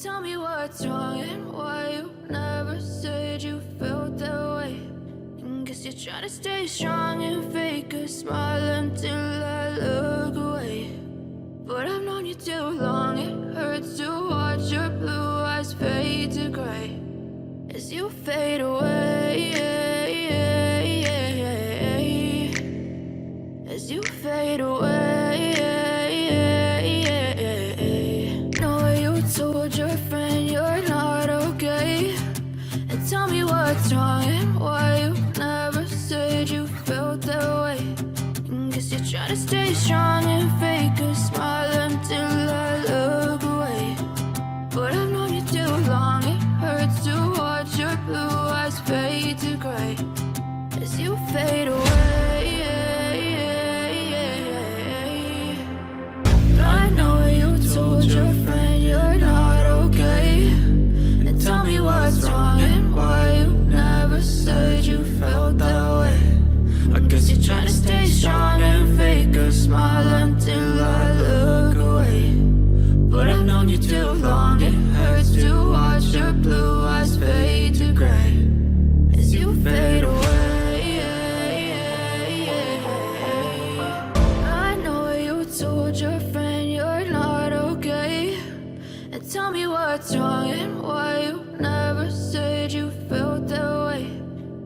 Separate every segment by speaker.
Speaker 1: Tell me what's wrong and why you never said you felt that way. And guess you're trying to stay strong and fake a smile until I look away. But I've known you too long, it hurts to watch your blue eyes fade to gray as you fade away, as you fade away. Know you told your friend you're not okay, and tell me what's wrong and why you never said you felt that way. And guess you're trying to stay strong and fake a smile until I look away. But I've known you too long, it hurts to watch your blue eyes fade to gray as you fade away. I know you told your friend you're not okay, and tell me what's wrong and why you never said you felt that way. I guess you're trying to stay strong and fake a smile until I look away. But I've known you too long, it hurts to watch your blue eyes fade to gray as you fade away. I know you told your friend you're not okay, and tell me what's wrong and why you never said you felt that way.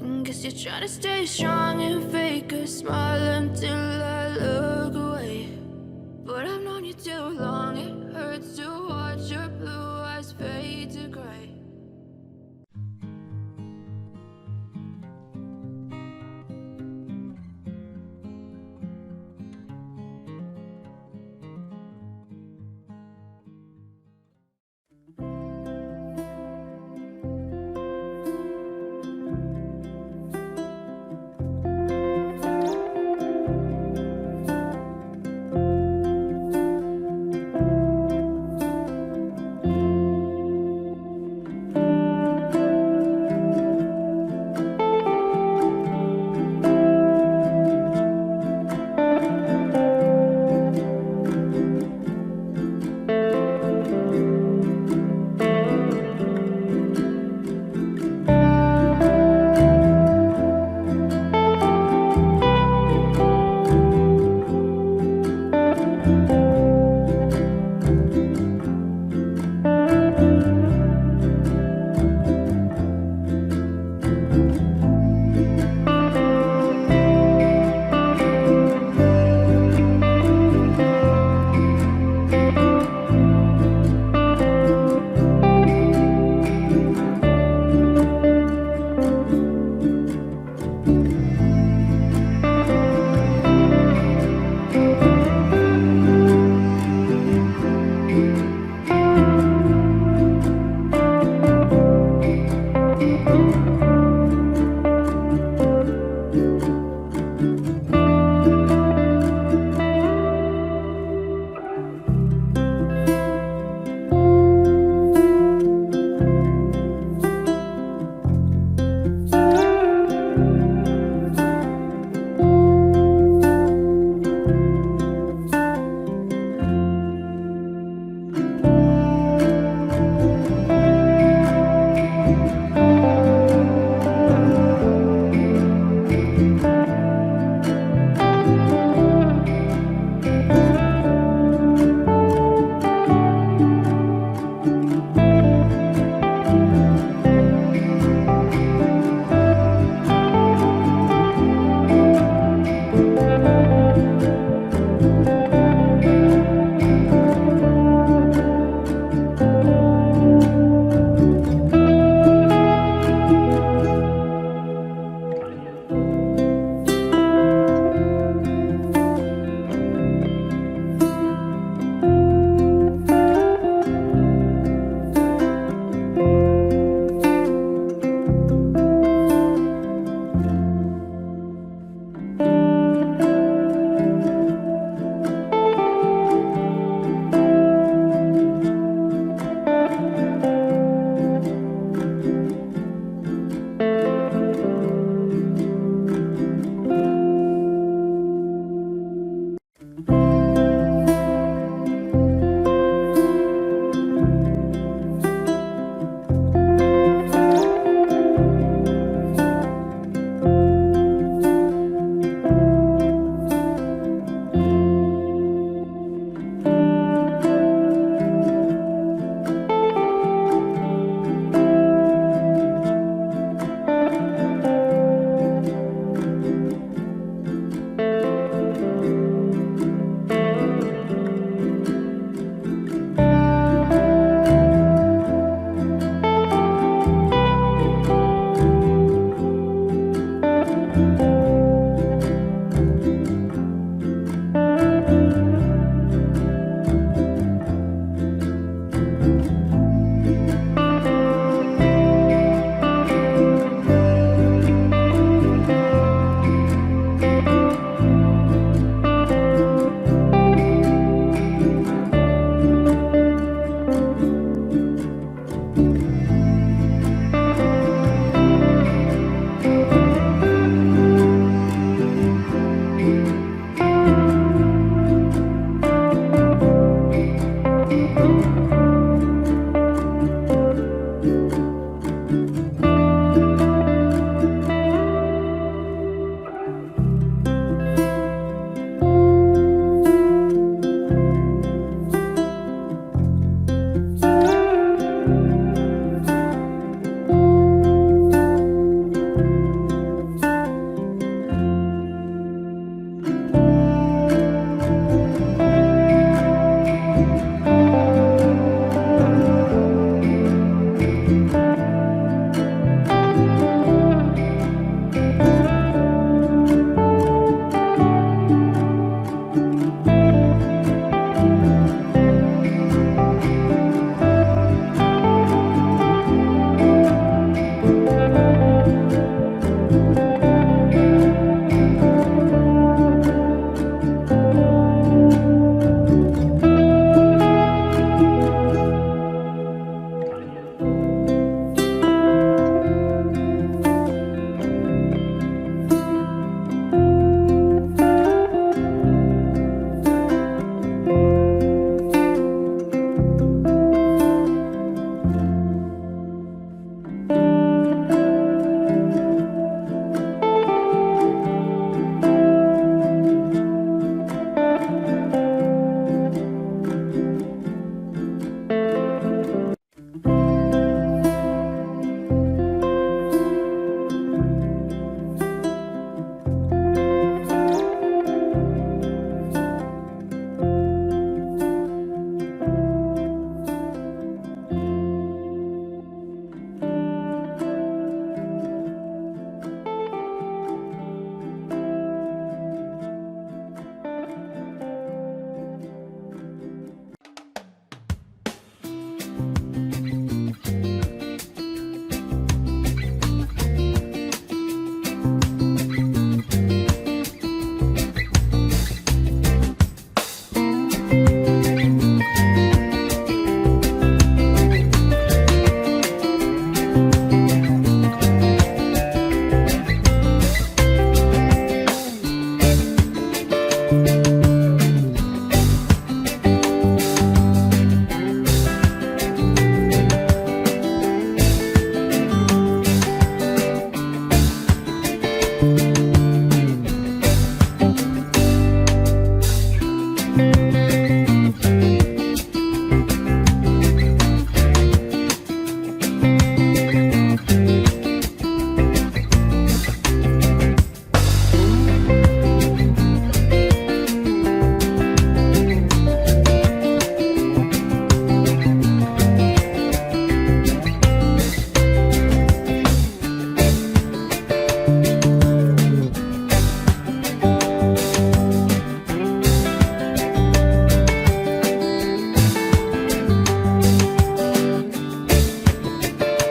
Speaker 1: And guess you're trying to stay strong and fake a smile until I look away. But I've known you too long, it hurts to watch your blue eyes fade to gray.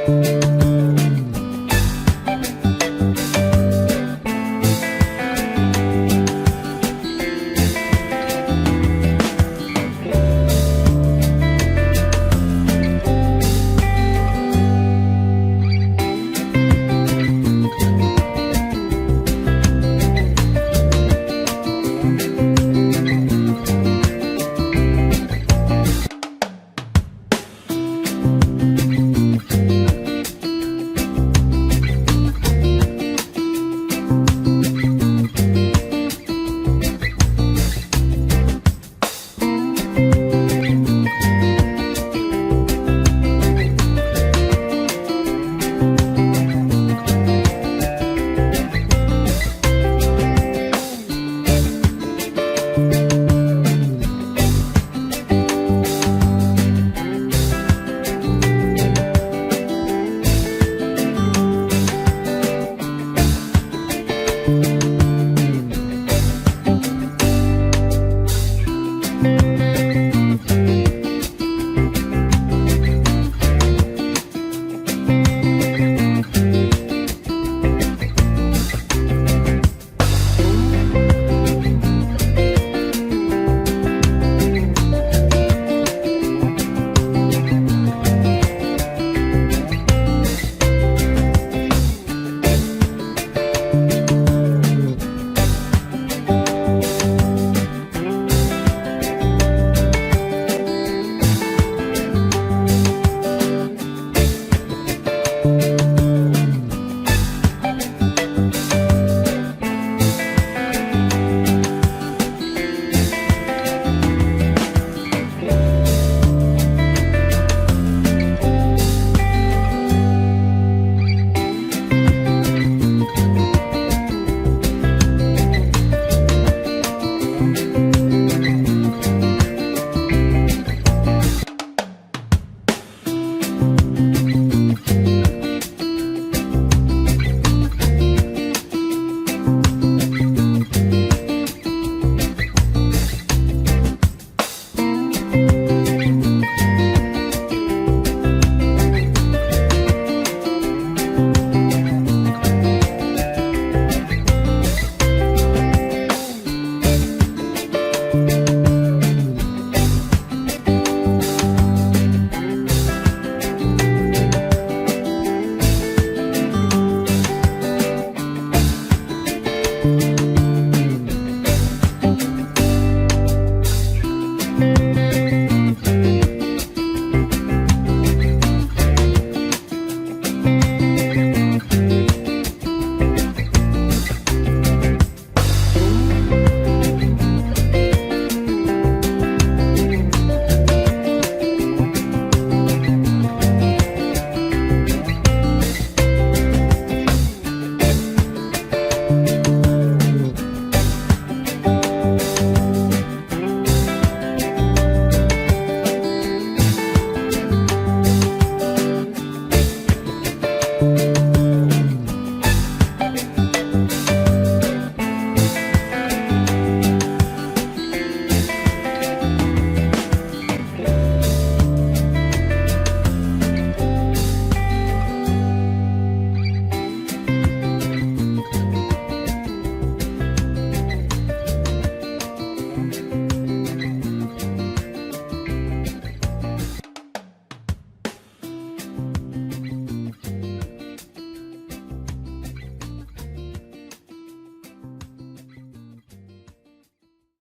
Speaker 1: you.